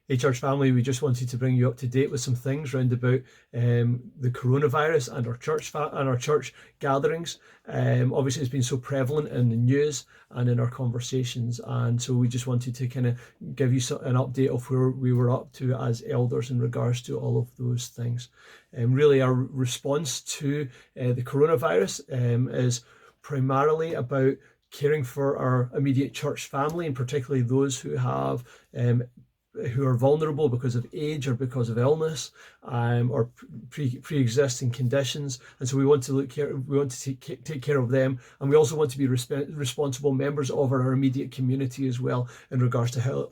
Hey, church family, we just wanted to bring you up to date with some things round about the coronavirus and our church gatherings. Obviously, it's been so prevalent in the news and in our conversations, and so we just wanted to kind of give you an update of where we were up to as elders in regards to all of those things. Really, our response to the coronavirus is primarily about caring for our immediate church family, and particularly those who are vulnerable because of age or because of illness, or pre-existing conditions, and so we want to take care of them, and we also want to be responsible members of our immediate community as well in regards to how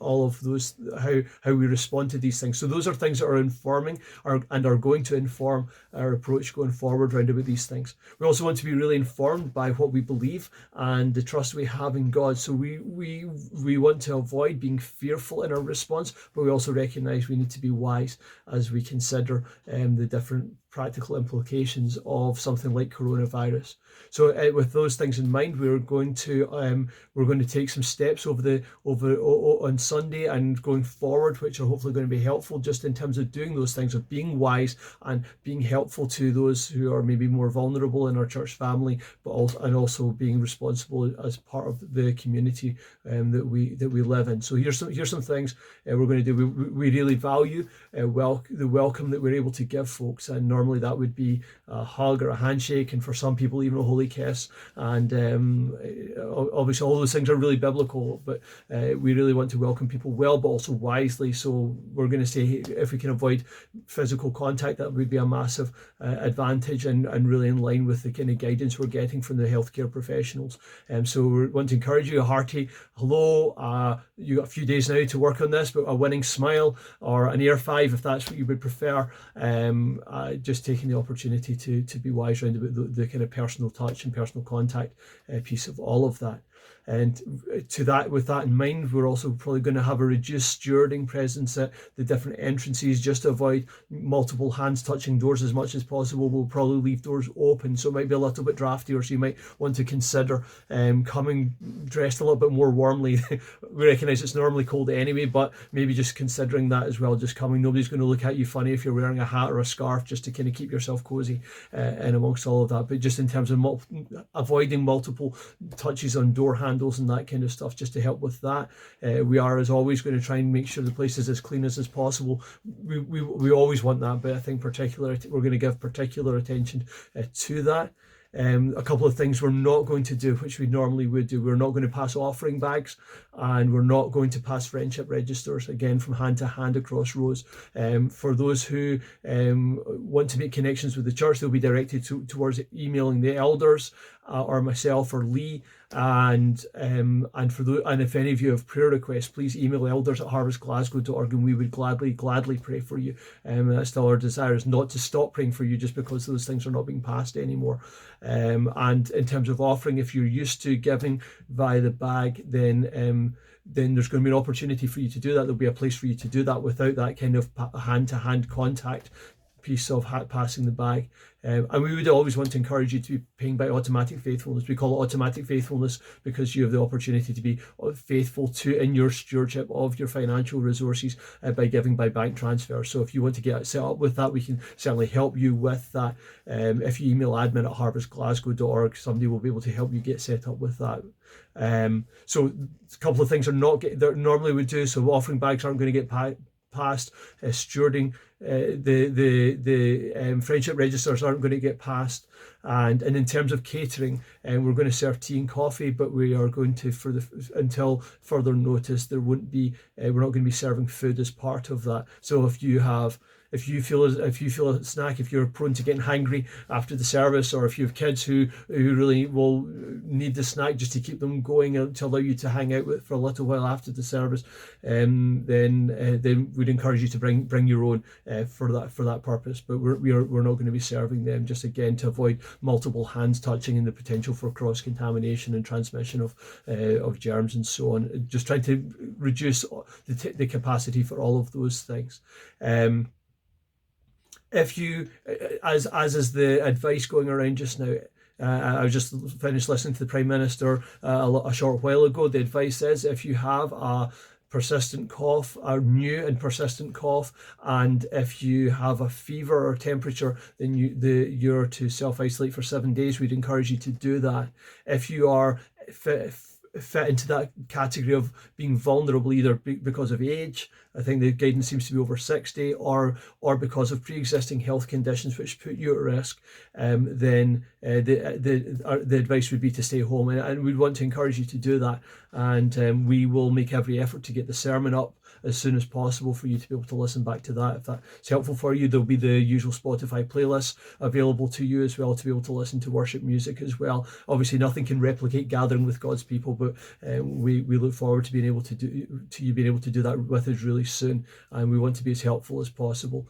we respond to these things. So those are things that are informing and are going to inform our approach going forward round about these things. We also want to be really informed by what we believe and the trust we have in God. So we want to avoid being fearful in our response, but we also recognize we need to be wise as we consider the different practical implications of something like coronavirus. So with those things in mind, we're going to take some steps on Sunday and going forward, which are hopefully going to be helpful just in terms of doing those things, of being wise and being helpful to those who are maybe more vulnerable in our church family, but also being responsible as part of the community that we live in. So here's some things we're going to do. We really value the welcome that we're able to give folks, and normally that would be a hug or a handshake, and for some people even a holy kiss. And obviously all those things are really biblical, but we really want to welcome people well, but also wisely. So we're going to say if we can avoid physical contact, that would be a massive advantage, and really in line with the kind of guidance we're getting from the healthcare professionals. So we want to encourage you a hearty hello. You got a few days now to work on this, but a winning smile or an air five if that's what you would prefer. Just taking the opportunity to be wise around about the kind of personal touch and personal contact piece of all of that. And with that in mind, we're also probably going to have a reduced stewarding presence at the different entrances just to avoid multiple hands touching doors as much as possible. We'll probably leave doors open, so it might be a little bit drafty, or so you might want to consider coming dressed a little bit more warmly. We recognise it's normally cold anyway, but maybe just considering that as well, just coming. Nobody's going to look at you funny if you're wearing a hat or a scarf, just to kind of keep yourself cozy and amongst all of that. But just in terms of avoiding multiple touches on door handles and that kind of stuff, just to help with that. We are, as always, going to try and make sure the place is as clean as possible. We always want that, but I think we're going to give particular attention to that. A couple of things we're not going to do, which we normally would do. We're not going to pass offering bags, and we're not going to pass friendship registers, again, from hand to hand across rows. For those who want to make connections with the church, they'll be directed towards emailing the elders or myself or Lee. And if any of you have prayer requests, please email elders@harvestglasgow.org, and we would gladly pray for you. That's still our desire, is not to stop praying for you just because those things are not being passed anymore. And in terms of offering, if you're used to giving via the bag, then there's going to be an opportunity for you to do that. There'll be a place for you to do that without that kind of hand-to-hand contact piece of passing the bag. And we would always want to encourage you to be paying by automatic faithfulness. We call it automatic faithfulness because you have the opportunity to be faithful in your stewardship of your financial resources by giving by bank transfer. So if you want to get set up with that, we can certainly help you with that. If you email admin@harvestglasgow.org, somebody will be able to help you get set up with that. So a couple of things that normally would do. So offering bags aren't going to get passed. Stewarding, the friendship registers aren't going to get passed, and in terms of catering, we're going to serve tea and coffee, but we are going to, until further notice, we're not going to be serving food as part of that. So if you feel a snack, if you're prone to getting hangry after the service, or if you have kids who really will need the snack just to keep them going to allow you to hang out for a little while after the service, then we'd encourage you to bring your own for that purpose. But we're not going to be serving them, just again to avoid multiple hands touching and the potential for cross contamination and transmission of germs and so on. Just trying to reduce the capacity for all of those things. If you, as is the advice going around just now, I just finished listening to the Prime Minister a short while ago. The advice is, if you have a persistent cough, a new and persistent cough, and if you have a fever or temperature, then you're to self-isolate for 7 days. We'd encourage you to do that. If you are fit into that category of being vulnerable, either because of age, I think the guidance seems to be over 60, or because of pre-existing health conditions which put you at risk, then the advice would be to stay home, and we'd want to encourage you to do that. And we will make every effort to get the sermon up as soon as possible for you to be able to listen back to that. If that's helpful for you, there'll be the usual Spotify playlists available to you as well, to be able to listen to worship music as well. Obviously, nothing can replicate gathering with God's people, but we look forward to being able to do that with us really soon, and we want to be as helpful as possible.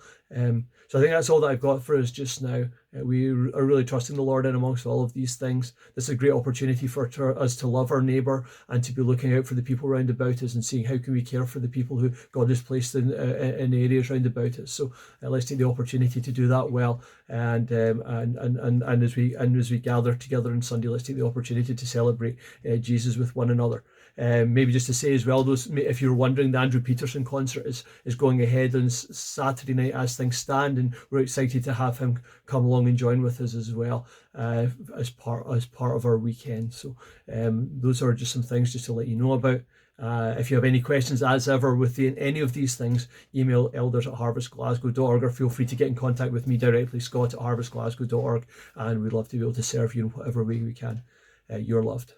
So I think that's all that I've got for us just now. We are really trusting the Lord in amongst all of these things. This is a great opportunity for us to love our neighbour and to be looking out for the people round about us and seeing how can we care for the people who God has placed in areas round about us. So let's take the opportunity to do that well. And as we gather together on Sunday, let's take the opportunity to celebrate Jesus with one another. Maybe just to say as well, if you're wondering, the Andrew Peterson concert is going ahead on Saturday night as things stand, and we're excited to have him come along and join with us as well as part of our weekend. So those are just some things just to let you know about. If you have any questions, as ever, with any of these things, email elders@harvestglasgow.org, or feel free to get in contact with me directly, Scott@harvestglasgow.org, and we'd love to be able to serve you in whatever way we can. You're loved.